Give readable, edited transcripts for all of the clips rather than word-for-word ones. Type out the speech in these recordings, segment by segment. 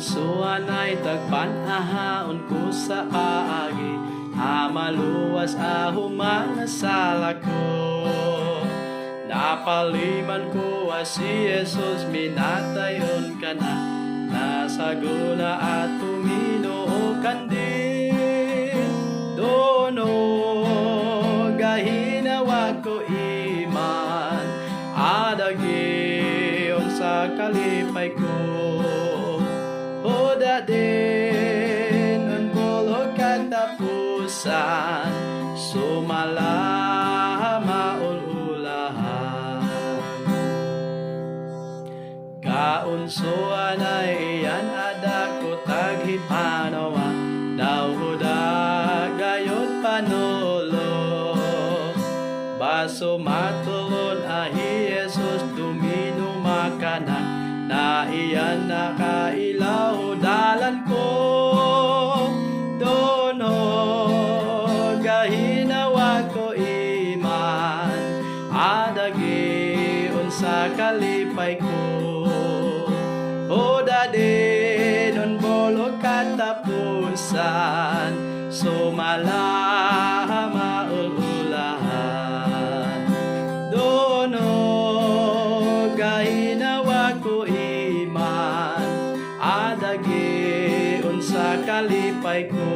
Kaunsuan ay tagpanahaon ko sa kaagi, maluwas humana sa lako. Napaliman ko si Jesus, minatayon ka na, nasaguna at tumino kandil. Dono gahinawag ko iman, adagion sa kalipay ko. O dadin, unbulog katapusan, sumalaha maululahan. Kaunsuan ay iyan adako taghipanawa, dawhuda gayot panolo. Baso matulon ahi Jesus, duminumakanan, na iyan nakailaw dalan ko. Dono gahinawag ko iman, adagion sa kalipay ko. O dadin, unbolog katapusan, sumalaha maululahan. Dono gahinawag ko iman, adagion sa kalipay ko.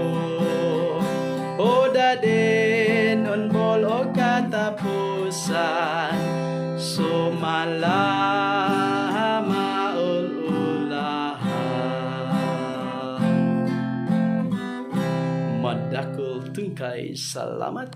O dadin, unbolog katapusan, sumalaha maululahan. Madakul tungkay salamat.